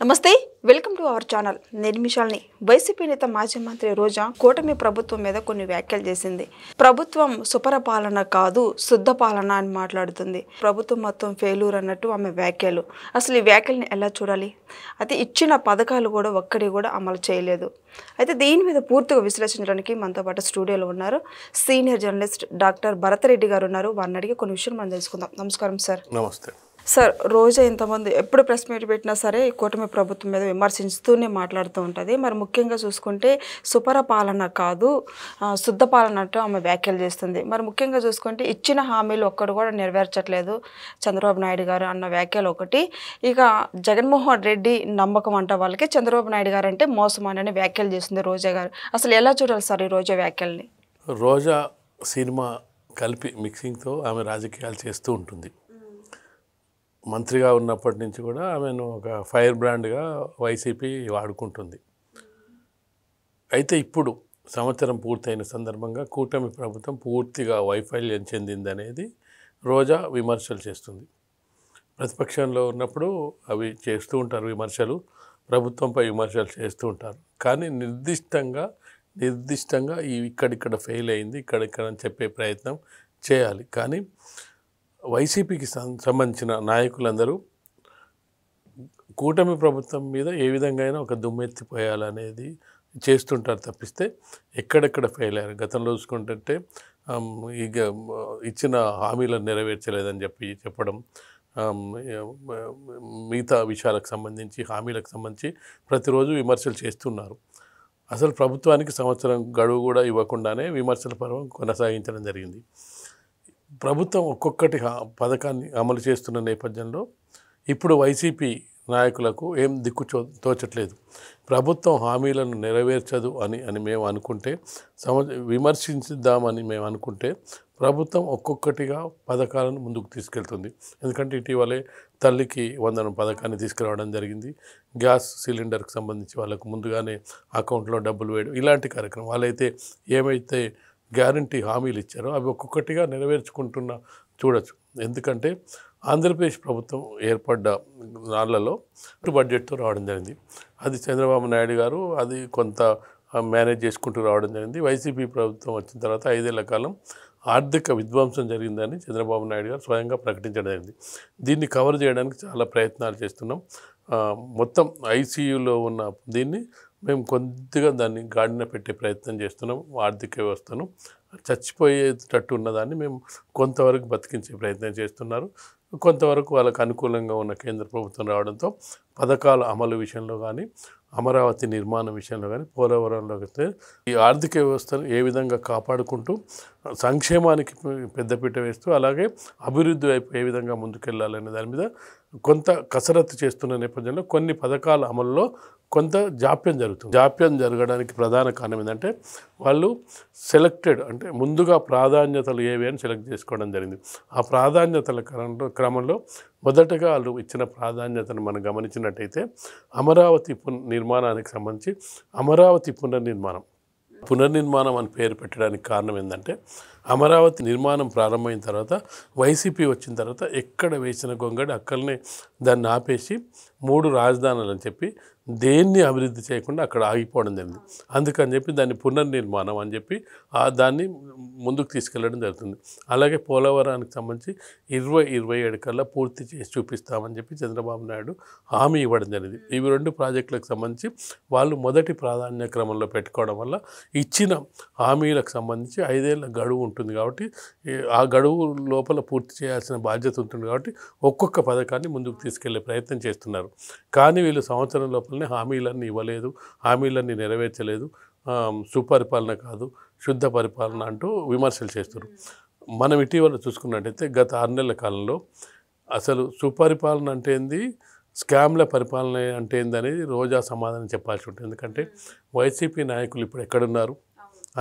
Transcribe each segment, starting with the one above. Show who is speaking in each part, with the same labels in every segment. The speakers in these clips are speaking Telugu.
Speaker 1: నమస్తే వెల్కమ్ టు అవర్ ఛానల్ నిర్మిషాల్ని వైసీపీ నేత మాజీ మంత్రి రోజా కూటమి ప్రభుత్వం మీద కొన్ని వ్యాఖ్యలు చేసింది. ప్రభుత్వం సుపరపాలన కాదు శుద్ధ పాలన అని మాట్లాడుతుంది. ప్రభుత్వం మొత్తం ఫెయిల్యూర్ అన్నట్టు ఆమె వ్యాఖ్యలు. అసలు ఈ వ్యాఖ్యల్ని ఎలా చూడాలి? అయితే ఇచ్చిన పథకాలు కూడా ఒక్కడి కూడా అమలు చేయలేదు. అయితే దీని మీద పూర్తిగా విశ్లేషించడానికి మనతో పాటు స్టూడియోలో ఉన్నారు సీనియర్ జర్నలిస్ట్ డాక్టర్ భరతరెడ్డి గారు ఉన్నారు. వారిని అడిగి కొన్ని విషయాలు మనం తెలుసుకుందాం. నమస్కారం సార్.
Speaker 2: నమస్తే
Speaker 1: సార్. రోజా ఇంతమంది ఎప్పుడు ప్రెస్ మీట్ పెట్టినా సరే కూటమి ప్రభుత్వం మీద విమర్శిస్తూనే మాట్లాడుతూ ఉంటుంది. మరి ముఖ్యంగా చూసుకుంటే సుపరపాలన కాదు శుద్ధ పాలన అంటూ ఆమె వ్యాఖ్యలు చేస్తుంది. మరి ముఖ్యంగా చూసుకుంటే ఇచ్చిన హామీలు ఒక్కడు కూడా నెరవేర్చట్లేదు చంద్రబాబు నాయుడు గారు అన్న వ్యాఖ్యలు ఒకటి. ఇక జగన్మోహన్ రెడ్డి నమ్మకం అంట వాళ్ళకి, చంద్రబాబు నాయుడు గారు అంటే మోసం అని వ్యాఖ్యలు చేస్తుంది రోజా గారు. అసలు ఎలా చూడాలి సార్ ఈ రోజా వ్యాఖ్యల్ని?
Speaker 2: రోజా సినిమా కలిపి మిక్సింగ్తో ఆమె రాజకీయాలు చేస్తూ ఉంటుంది. మంత్రిగా ఉన్నప్పటి నుంచి కూడా ఆమెను ఒక ఫైర్ బ్రాండ్గా వైసీపీ వాడుకుంటుంది. అయితే ఇప్పుడు సంవత్సరం పూర్తయిన సందర్భంగా కూటమి ప్రభుత్వం పూర్తిగా వైఫల్యం చెందిందనేది రోజా విమర్శలు చేస్తుంది. ప్రతిపక్షంలో ఉన్నప్పుడు అవి చేస్తూ ఉంటారు విమర్శలు, ప్రభుత్వంపై విమర్శలు చేస్తూ ఉంటారు. కానీ నిర్దిష్టంగా ఇక్కడిక్కడ ఫెయిల్ అయింది, ఇక్కడిక్కడ అని చెప్పే ప్రయత్నం చేయాలి. కానీ వైసీపీకి సంబంధించిన నాయకులందరూ కూటమి ప్రభుత్వం మీద ఏ విధంగా అయినా ఒక దుమ్మెత్తిపోయాలనేది చేస్తుంటారు తప్పిస్తే ఎక్కడెక్కడ ఫెయిల్ అయ్యారు. గతంలో చూసుకుంటే ఇక ఇచ్చిన హామీలను నెరవేర్చలేదని చెప్పడం, మిగతా విషయాలకు సంబంధించి హామీలకు సంబంధించి ప్రతిరోజు విమర్శలు చేస్తున్నారు. అసలు ప్రభుత్వానికి సంవత్సరం గడువు కూడా ఇవ్వకుండానే విమర్శల పర్వం కొనసాగించడం జరిగింది. ప్రభుత్వం ఒక్కొక్కటి పథకాన్ని అమలు చేస్తున్న నేపథ్యంలో ఇప్పుడు వైసీపీ నాయకులకు ఏం దిక్కు తోచట్లేదు. ప్రభుత్వం హామీలను నెరవేర్చదు అని మేము అనుకుంటే, విమర్శించుద్దామని మేము అనుకుంటే ప్రభుత్వం ఒక్కొక్కటిగా పథకాలను ముందుకు తీసుకెళ్తుంది. ఎందుకంటే ఇటీవలే తల్లికి వందనం పథకాన్ని తీసుకురావడం జరిగింది. గ్యాస్ సిలిండర్కి సంబంధించి వాళ్ళకు ముందుగానే అకౌంట్లో డబ్బులు వేయడం, ఇలాంటి కార్యక్రమం వాళ్ళైతే ఏమైతే గ్యారంటీ హామీలు ఇచ్చారో అవి ఒక్కొక్కటిగా నెరవేర్చుకుంటున్న చూడొచ్చు. ఎందుకంటే ఆంధ్రప్రదేశ్ ప్రభుత్వం ఏర్పడ్డ నాళ్లలో బడ్జెట్తో రావడం జరిగింది. అది చంద్రబాబు నాయుడు గారు అది కొంత మేనేజ్ చేసుకుంటూ రావడం జరిగింది. వైసీపీ ప్రభుత్వం వచ్చిన తర్వాత 5 ఏళ్ల కాలం ఆర్థిక విధ్వంసం జరిగిందని చంద్రబాబు నాయుడు గారు స్వయంగా ప్రకటించడం జరిగింది. దీన్ని కవర్ చేయడానికి చాలా ప్రయత్నాలు చేస్తున్నాం. మొత్తం ఐసీయూలో ఉన్న దీన్ని మేము కొద్దిగా దాన్ని గాడిన పెట్టే ప్రయత్నం చేస్తున్నాం. ఆర్థిక వ్యవస్థను చచ్చిపోయేటట్టు ఉన్నదాన్ని మేము కొంతవరకు బతికించే ప్రయత్నం చేస్తున్నారు. కొంతవరకు వాళ్ళకు అనుకూలంగా ఉన్న కేంద్ర ప్రభుత్వం రావడంతో పథకాల అమలు విషయంలో కానీ, అమరావతి నిర్మాణం విషయంలో కానీ, పోలవరంలో అయితే ఈ ఆర్థిక వ్యవస్థను ఏ విధంగా కాపాడుకుంటూ సంక్షేమానికి పెద్దపీట వేస్తూ అలాగే అభివృద్ధి వైపు ఏ విధంగా ముందుకెళ్లాలనే దాని మీద కొంత కసరత్తు చేస్తున్న నేపథ్యంలో కొన్ని పథకాల అమలులో కొంత జాప్యం జరుగుతుంది. జాప్యం జరగడానికి ప్రధాన కారణం ఏంటంటే వాళ్ళు సెలెక్టెడ్ అంటే ముందుగా ప్రాధాన్యతలు ఏవి అని సెలెక్ట్ చేసుకోవడం జరిగింది. ఆ ప్రాధాన్యతల క్రమంలో మొదటగా వాళ్ళు ఇచ్చిన ప్రాధాన్యతను మనం గమనించినట్టయితే అమరావతి నిర్మాణానికి సంబంధించి అమరావతి పునర్నిర్మాణం అని పేరు పెట్టడానికి కారణం ఏంటంటే అమరావతి నిర్మాణం ప్రారంభమైన తర్వాత వైసీపీ వచ్చిన తర్వాత ఎక్కడ వేసిన గొంగడి అక్కడనే దాన్ని ఆపేసి 3 రాజధానులు అని చెప్పి దేన్ని అభివృద్ధి చేయకుండా అక్కడ ఆగిపోవడం జరిగింది. అందుకని చెప్పి దాన్ని పునర్నిర్మాణం అని చెప్పి దాన్ని ముందుకు తీసుకెళ్లడం జరుగుతుంది. అలాగే పోలవరానికి సంబంధించి 2027 కల్లా పూర్తి చేసి చూపిస్తామని చెప్పి చంద్రబాబు నాయుడు హామీ ఇవ్వడం జరిగింది. ఇవి 2 ప్రాజెక్టులకు సంబంధించి వాళ్ళు మొదటి ప్రాధాన్య క్రమంలో పెట్టుకోవడం వల్ల ఇచ్చిన హామీలకు సంబంధించి 5 ఏళ్ల గడువు ఉంటుంది కాబట్టి ఆ గడువు లోపల పూర్తి చేయాల్సిన బాధ్యత ఉంటుంది కాబట్టి ఒక్కొక్క పథకాన్ని ముందుకు తీసుకెళ్లే ప్రయత్నం చేస్తున్నారు. కానీ వీళ్ళు సంవత్సరం లోపలనే హామీలన్నీ ఇవ్వలేదు, హామీలన్నీ నెరవేర్చలేదు, సుపరిపాలన కాదు శుద్ధ పరిపాలన అంటూ విమర్శలు చేస్తారు. మనం ఇటీవల చూసుకున్నట్టయితే గత 6 నెలల కాలంలో అసలు సుపరిపాలన అంటే ఏంది, స్కామ్ల పరిపాలన అంటే ఏంది అనేది రోజా సమాధానం చెప్పాల్సి ఉంటుంది. ఎందుకంటే వైసీపీ నాయకులు ఇప్పుడు ఎక్కడున్నారు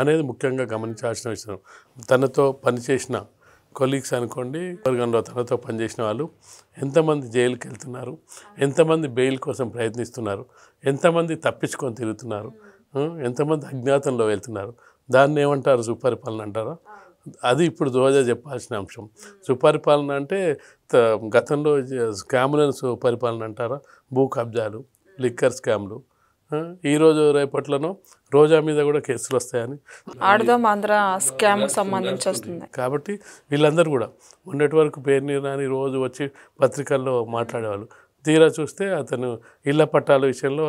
Speaker 2: అనేది ముఖ్యంగా గమనించాల్సిన విషయం. తనతో పనిచేసిన కొలీగ్స్ అనుకోండి, వర్గంలో తనతో పనిచేసిన వాళ్ళు ఎంతమంది జైలుకి వెళ్తున్నారు, ఎంతమంది బెయిల్ కోసం ప్రయత్నిస్తున్నారు, ఎంతమంది తప్పించుకొని తిరుగుతున్నారు, ఎంతమంది అజ్ఞాతంలో వెళ్తున్నారు, దాన్ని ఏమంటారు సుపరిపాలన అంటారా? అది ఇప్పుడు రోజా చెప్పాల్సిన అంశం. సుపరిపాలన అంటే గతంలో స్కాములను సుపరిపాలన అంటారా? భూ కబ్జాలు లిక్కర్ స్కామ్లు, ఈరోజు రేపట్లోనో రోజా మీద కూడా కేసులు వస్తాయని
Speaker 1: ఆడదాం ఆంధ్ర స్కామ్ సంబంధించి వస్తుంది.
Speaker 2: కాబట్టి వీళ్ళందరూ కూడా మొన్నటి వరకు పేరుని రాని రోజు వచ్చి పత్రికల్లో మాట్లాడేవాళ్ళు. తీరా చూస్తే అతను ఇళ్ల పట్టాల విషయంలో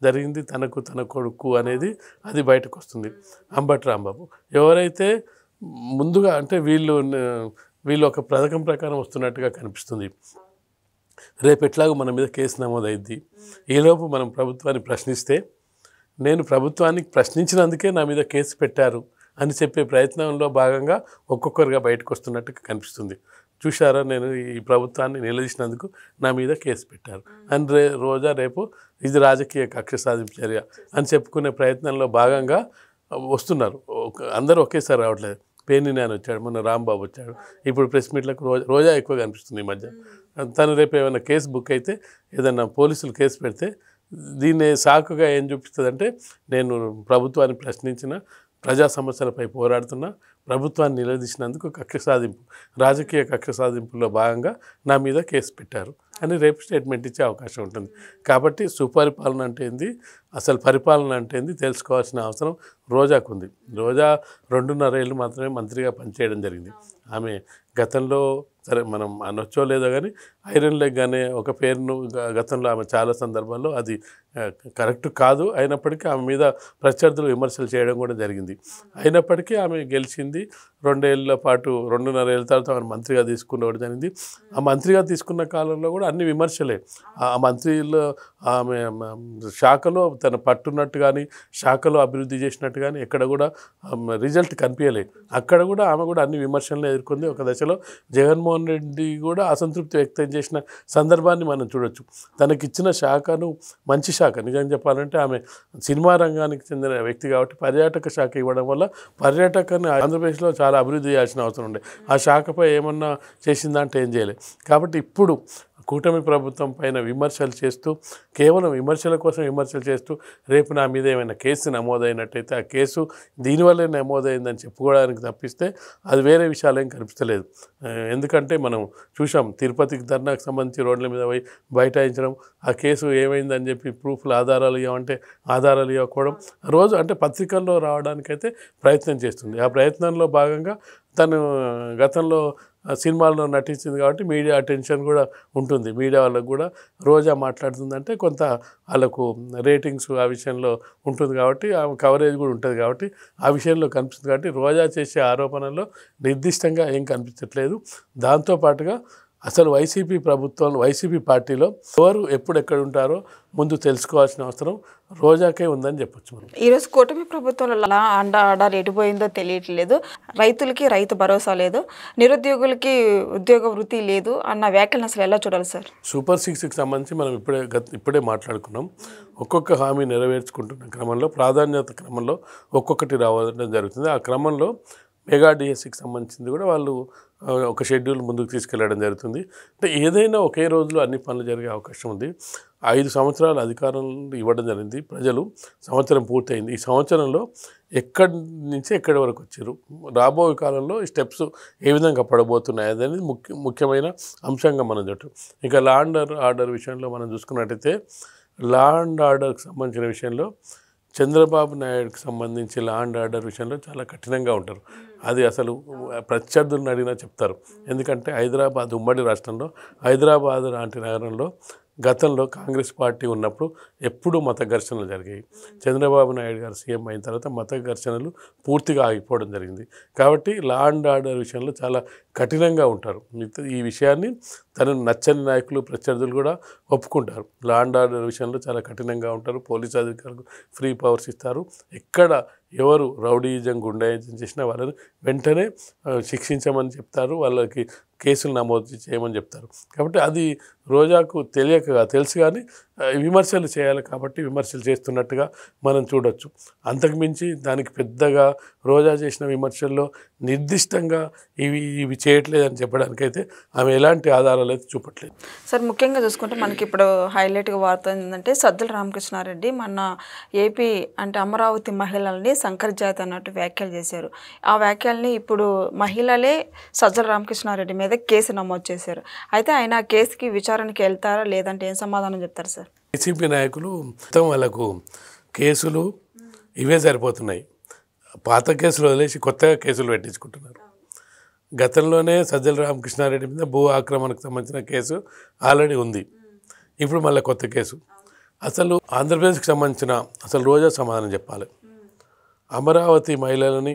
Speaker 2: జరిగింది తనకు తన కొడుకు అనేది అది బయటకు వస్తుంది. అంబటి రాంబాబు ఎవరైతే ముందుగా అంటే వీళ్ళు ఒక పథకం ప్రకారం వస్తున్నట్టుగా కనిపిస్తుంది. రేపు ఎట్లాగో మన మీద కేసు నమోదైద్ది. ఈలోపు మనం ప్రభుత్వాన్ని ప్రశ్నిస్తే నేను ప్రభుత్వాన్ని ప్రశ్నించినందుకే నా మీద కేసు పెట్టారు అని చెప్పే ప్రయత్నంలో భాగంగా ఒక్కొక్కరుగా బయటకు వస్తున్నట్టుగా కనిపిస్తుంది. చూశారా, నేను ఈ ప్రభుత్వాన్ని నిలదీసినందుకు నా మీద కేసు పెట్టారు అని రోజా రేపు ఇది రాజకీయ కక్ష సాధింపు చర్య అని చెప్పుకునే ప్రయత్నంలో భాగంగా వస్తున్నారు. అందరూ ఒకేసారి రావట్లేదు. పేర్ని నేను వచ్చాడు, మొన్న రాంబాబు వచ్చాడు, ఇప్పుడు ప్రెస్ మీట్లకు రోజా ఎక్కువగా కనిపిస్తుంది ఈ మధ్య. తను రేపు ఏమైనా కేసు బుక్ అయితే ఏదన్నా పోలీసులు కేసు పెడితే దీన్ని సాకుగా ఏం చూపిస్తుందంటే నేను ప్రభుత్వాన్ని ప్రశ్నించిన, ప్రజా సమస్యలపై పోరాడుతున్నా, ప్రభుత్వాన్ని నిలదీసినందుకు కక్ష సాధింపు, రాజకీయ కక్ష సాధింపులో భాగంగా నా మీద కేసు పెట్టారు అని రేపు స్టేట్మెంట్ ఇచ్చే అవకాశం ఉంటుంది. కాబట్టి సుపరిపాలన అంటే ఏంది, అసలు పరిపాలన అంటే ఏంది తెలుసుకోవాల్సిన అవసరం రోజాకు ఉంది. రోజా 2.5 ఏళ్ళు మాత్రమే మంత్రిగా పనిచేయడం జరిగింది. ఆమె గతంలో సరే మనం అనొచ్చో లేదో కానీ ఐరన్ లెగ్ అనే ఒక పేరును గతంలో ఆమె చాలా సందర్భాల్లో అది కరెక్ట్ కాదు. అయినప్పటికీ ఆమె మీద ప్రత్యర్థులు విమర్శలు చేయడం కూడా జరిగింది. అయినప్పటికీ ఆమె గెలిచింది. 2 ఏళ్ల పాటు 2.5 ఏళ్ళ తర్వాత ఆమె మంత్రిగా తీసుకున్నప్పుడు జరిగింది. ఆ మంత్రిగా తీసుకున్న కాలంలో కూడా అన్ని విమర్శలే. ఆ మంత్రిలో ఆమె శాఖలో తన పట్టున్నట్టు కానీ శాఖలో అభివృద్ధి చేసినట్టు కానీ ఎక్కడ కూడా రిజల్ట్ కనిపించలేదు. అక్కడ కూడా ఆమె కూడా అన్ని విమర్శలను ఎదుర్కొంది. ఒక దశలో జగన్మోహన్ రెడ్డి కూడా అసంతృప్తి వ్యక్తం చేసిన సందర్భాన్ని మనం చూడొచ్చు. తనకిచ్చిన శాఖను మంచి శాఖ, నిజంగా చెప్పాలంటే ఆమె సినిమా రంగానికి చెందిన వ్యక్తి కాబట్టి పర్యాటక శాఖ ఇవ్వడం వల్ల పర్యాటకాన్ని ఆంధ్రప్రదేశ్లో చాలా అభివృద్ధి చేయాల్సిన అవసరం ఉండే. ఆ శాఖపై ఏమన్నా చేసిందంటే ఏం చేయలేదు. కాబట్టి ఇప్పుడు కూటమి ప్రభుత్వం పైన విమర్శలు చేస్తూ, కేవలం విమర్శల కోసం విమర్శలు చేస్తూ రేపు నా మీద ఏమైనా కేసు నమోదైనట్టయితే ఆ కేసు దీనివల్లే నమోదైందని చెప్పుకోవడానికి తప్పిస్తే అది వేరే విషయాలు ఏం కనిపిస్తలేదు. ఎందుకంటే మనం చూసాం తిరుపతికి ధర్నాకు సంబంధించి రోడ్ల మీద పోయి బైఠాయించడం, ఆ కేసు ఏమైందని చెప్పి ప్రూఫ్లు ఆధారాలు ఇవ్వమంటే ఆధారాలు ఇవ్వకపోవడం, రోజు అంటే పత్రికల్లో రావడానికైతే ప్రయత్నం చేస్తుంది. ఆ ప్రయత్నంలో భాగంగా తను గతంలో సినిమాల్లో నటించింది కాబట్టి మీడియా అటెన్షన్ కూడా ఉంటుంది. మీడియా వాళ్ళకు కూడా రోజా మాట్లాడుతుందంటే కొంత వాళ్ళకు రేటింగ్స్ ఆ విషయంలో ఉంటుంది కాబట్టి ఆ కవరేజ్ కూడా ఉంటుంది కాబట్టి ఆ విషయంలో కనిపిస్తుంది. కాబట్టి రోజా చేసే ఆరోపణల్లో నిర్దిష్టంగా ఏం కనిపించట్లేదు. దాంతోపాటుగా అసలు వైసీపీ ప్రభుత్వం, వైసీపీ పార్టీలో ఎవరు ఎప్పుడు ఉంటారో ముందు తెలుసుకోవాల్సిన అవసరం రోజాకే ఉందని చెప్పొచ్చు మనం.
Speaker 1: ఈరోజు కూటమి ప్రభుత్వంలో ఆర్డర్ ఎటుపోయిందో తెలియట్లేదు. రైతులకి రైతు భరోసా లేదు, నిరుద్యోగులకి ఉద్యోగ వృత్తి లేదు అన్న వ్యాఖ్యలను అసలు ఎలా చూడాలి సార్?
Speaker 2: సూపర్ 6కి సంబంధించి మనం ఇప్పుడే మాట్లాడుకున్నాం. ఒక్కొక్క హామీ నెరవేర్చుకుంటున్న క్రమంలో ప్రాధాన్యత క్రమంలో ఒక్కొక్కటి రావడం జరుగుతుంది. ఆ క్రమంలో మెగా డిఎస్సికి సంబంధించింది కూడా వాళ్ళు ఒక షెడ్యూల్ ముందుకు తీసుకెళ్లడం జరుగుతుంది. అంటే ఏదైనా ఒకే రోజులో అన్ని పనులు జరిగే అవకాశం ఉంది. 5 సంవత్సరాల అధికారం ఇవ్వడం జరిగింది. ప్రజలు సంవత్సరం పూర్తయింది. ఈ సంవత్సరంలో ఎక్కడి నుంచి ఎక్కడి వరకు వచ్చారు, రాబోయే కాలంలో ఈ స్టెప్స్ ఏ విధంగా పడబోతున్నాయి అనేది ముఖ్యమైన అంశంగా మనం చూడటం. ఇక లా అండ్ ఆర్డర్ విషయంలో మనం చూసుకున్నట్టయితే లా అండ్ ఆర్డర్కి సంబంధించిన విషయంలో చంద్రబాబు నాయుడుకి సంబంధించి లా అండ్ ఆర్డర్ విషయంలో చాలా కఠినంగా ఉంటారు. అది అసలు ప్రత్యర్థులను అడిగినా చెప్తారు. ఎందుకంటే హైదరాబాద్ ఉమ్మడి రాష్ట్రంలో హైదరాబాద్ లాంటి నగరంలో గతంలో కాంగ్రెస్ పార్టీ ఉన్నప్పుడు ఎప్పుడూ మత ఘర్షణలు జరిగాయి. చంద్రబాబు నాయుడు గారు సీఎం అయిన తర్వాత మత ఘర్షణలు పూర్తిగా ఆగిపోవడం జరిగింది. కాబట్టి లా అండ్ ఆర్డర్ విషయంలో చాలా కఠినంగా ఉంటారు. ఈ విషయాన్ని తనను నచ్చని నాయకులు, ప్రత్యర్థులు కూడా ఒప్పుకుంటారు. లా అండ్ ఆర్డర్ విషయంలో చాలా కఠినంగా ఉంటారు. పోలీసు అధికారులకు ఫ్రీ పవర్స్ ఇస్తారు. ఎక్కడ ఎవరు రౌడీయిజం, గుండాయిజం చేసినా వాళ్ళని వెంటనే శిక్షించమని చెప్తారు. వాళ్ళకి కేసులు నమోదు చేయమని చెప్తారు. కాబట్టి అది రోజాకు తెలుసు కానీ విమర్శలు చేయాలి కాబట్టి విమర్శలు చేస్తున్నట్టుగా మనం చూడొచ్చు. అంతకుమించి దానికి పెద్దగా రోజా చేసిన విమర్శల్లో నిర్దిష్టంగా ఇవి చేయట్లేదని చెప్పడానికైతే ఆమె ఎలాంటి ఆధారాలు అయితే చూపట్లేదు.
Speaker 1: సార్, ముఖ్యంగా చూసుకుంటే మనకి ఇప్పుడు హైలైట్గా వార్త ఏంటంటే సజ్జల రామకృష్ణారెడ్డి మన ఏపీ అంటే అమరావతి మహిళల్ని సంకరజాతి అన్నట్టు వ్యాఖ్యలు చేశారు. ఆ వ్యాఖ్యల్ని ఇప్పుడు మహిళలే సజ్జల రామకృష్ణారెడ్డి మీద కేసు నమోదు చేశారు. అయితే ఆయన కేసుకి విచారణకి వెళ్తారా లేదంటే ఏం సమాధానం చెప్తారు సార్?
Speaker 2: వైసీపీ నాయకులు మొత్తం వాళ్ళకు కేసులు ఇవే సరిపోతున్నాయి. పాత కేసులు వదిలేసి కొత్తగా కేసులు పెట్టించుకుంటున్నారు. గతంలోనే సజ్జల రామకృష్ణారెడ్డి మీద భూ ఆక్రమణకు సంబంధించిన కేసు ఆల్రెడీ ఉంది. ఇప్పుడు మళ్ళీ కొత్త కేసు. అసలు ఆంధ్రప్రదేశ్కి సంబంధించిన అసలు రోజా సమాధానం చెప్పాలి. అమరావతి మహిళలని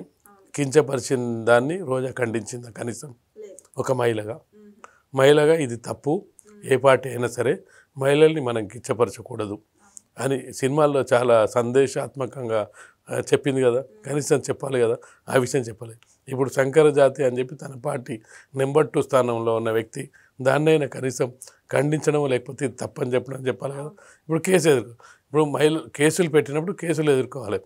Speaker 2: కించపరిచిన దాన్ని రోజా ఖండించిందా? కనీసం ఒక మహిళగా ఇది తప్పు, ఏ పార్టీ అయినా సరే మహిళల్ని మనం కించపరచకూడదు అని సినిమాల్లో చాలా సందేశాత్మకంగా చెప్పింది కదా. కనీసం చెప్పాలి కదా, ఆ విషయం చెప్పాలి. ఇప్పుడు శంకర జాతి అని చెప్పి తన పార్టీ నెంబర్ 2 స్థానంలో ఉన్న వ్యక్తి దాన్నైనా కనీసం ఖండించడం లేకపోతే ఇది తప్పని చెప్పాలి కదా. ఇప్పుడు ఇప్పుడు కేసులు పెట్టినప్పుడు కేసులు ఎదుర్కోవాలి.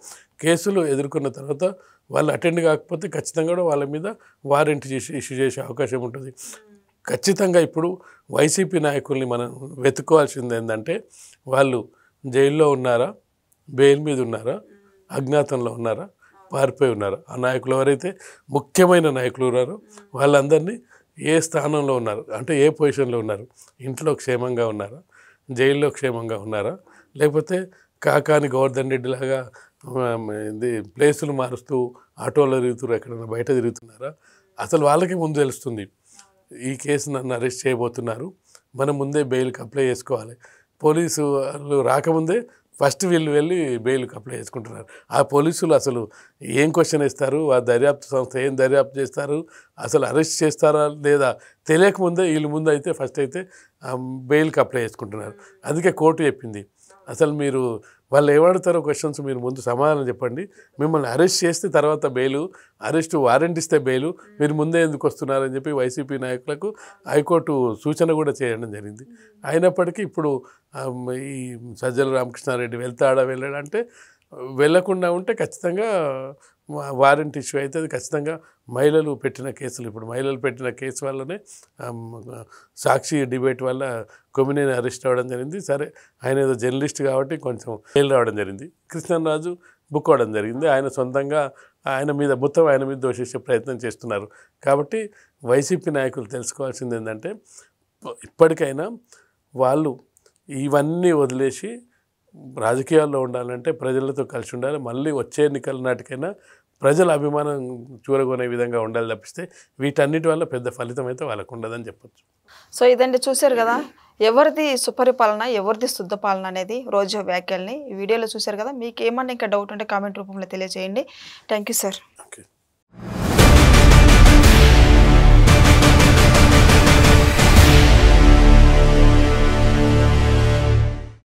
Speaker 2: కేసులు ఎదుర్కొన్న తర్వాత వాళ్ళు అటెండ్ కాకపోతే ఖచ్చితంగా కూడా వాళ్ళ మీద వారెంట్ ఇష్యూ చేసే అవకాశం ఉంటుంది. ఖచ్చితంగా ఇప్పుడు వైసీపీ నాయకుల్ని మనం వెతుక్కోవాల్సింది ఏంటంటే వాళ్ళు జైల్లో ఉన్నారా, బెయిల్ మీద ఉన్నారా, అజ్ఞాతంలో ఉన్నారా, పారిపోయి ఉన్నారా? ఆ నాయకులు ఎవరైతే ముఖ్యమైన నాయకులు ఉన్నారో వాళ్ళందరినీ ఏ స్థానంలో ఉన్నారు, అంటే ఏ పొజిషన్లో ఉన్నారు, ఇంట్లో క్షేమంగా ఉన్నారా, జైల్లో క్షేమంగా ఉన్నారా, లేకపోతే కాకాని గోవర్ధన్ రెడ్డి లాగా ప్లేసులు మారుస్తూ ఆటోలో తిరుగుతున్నారు, ఎక్కడైనా బయట తిరుగుతున్నారా? అసలు వాళ్ళకి ముందు తెలుస్తుంది ఈ కేసు నన్ను అరెస్ట్ చేయబోతున్నారు, మనం ముందే బెయిల్కి అప్లై చేసుకోవాలి. పోలీసు వాళ్ళు రాకముందే ఫస్ట్ వీళ్ళు వెళ్ళి బెయిల్కి అప్లై చేసుకుంటున్నారు. ఆ పోలీసులు అసలు ఏం క్వశ్చన్ ఇస్తారు, ఆ దర్యాప్తు సంస్థ ఏం దర్యాప్తు చేస్తారు, అసలు అరెస్ట్ చేస్తారా లేదా తెలియకముందే వీళ్ళు ముందు అయితే ఫస్ట్ అయితే బెయిల్కి అప్లై చేసుకుంటున్నారు. అందుకే కోర్టు చెప్పింది అసలు మీరు వాళ్ళు ఏమడుతారో క్వశ్చన్స్ మీరు ముందు సమాధానం చెప్పండి, మిమ్మల్ని అరెస్ట్ చేస్తే తర్వాత బెయిలు, అరెస్టు వారెంట్ ఇస్తే బెయిలు, మీరు ముందే ఎందుకు వస్తున్నారని చెప్పి వైసీపీ నాయకులకు హైకోర్టు సూచన కూడా చేయడం జరిగింది. అయినప్పటికీ ఇప్పుడు ఈ సజ్జల రామకృష్ణారెడ్డి వెళ్ళాడంటే వెళ్ళకుండా ఉంటే ఖచ్చితంగా వారెంట్ ఇష్యూ అవుతుంది. ఖచ్చితంగా మహిళలు పెట్టిన కేసు వల్లనే సాక్షి డిబేట్ వల్ల కొమ్మినేని అరెస్ట్ అవ్వడం జరిగింది. సరే ఆయన ఏదో జర్నలిస్ట్ కాబట్టి కొంచెం ఫెయిల్ రావడం జరిగింది. కృష్ణరాజు బుక్ అవ్వడం జరిగింది. ఆయన సొంతంగా ఆయన మీద దోషించే ప్రయత్నం చేస్తున్నారు. కాబట్టి వైసీపీ నాయకులు తెలుసుకోవాల్సింది ఏంటంటే ఇప్పటికైనా వాళ్ళు ఇవన్నీ వదిలేసి రాజకీయాల్లో ఉండాలంటే ప్రజలతో కలిసి ఉండాలి. మళ్ళీ వచ్చే ఎన్నికల నాటికైనా ప్రజల అభిమానం చూరగొనే విధంగా ఉండాలి తప్పిస్తే వీటన్నిటి వల్ల పెద్ద ఫలితం అయితే వాళ్ళకు ఉండదని చెప్పొచ్చు.
Speaker 1: సో ఇదండి, చూశారు కదా ఎవరిది సుపరిపాలన ఎవరిది శుద్ధ పాలన అనేది రోజా వ్యాఖ్యల్ని ఈ వీడియోలో చూశారు కదా. మీకు ఏమన్నా ఇంకా డౌట్ ఉంటే కామెంట్ రూపంలో తెలియజేయండి. Thank you sir.
Speaker 2: ఓకే.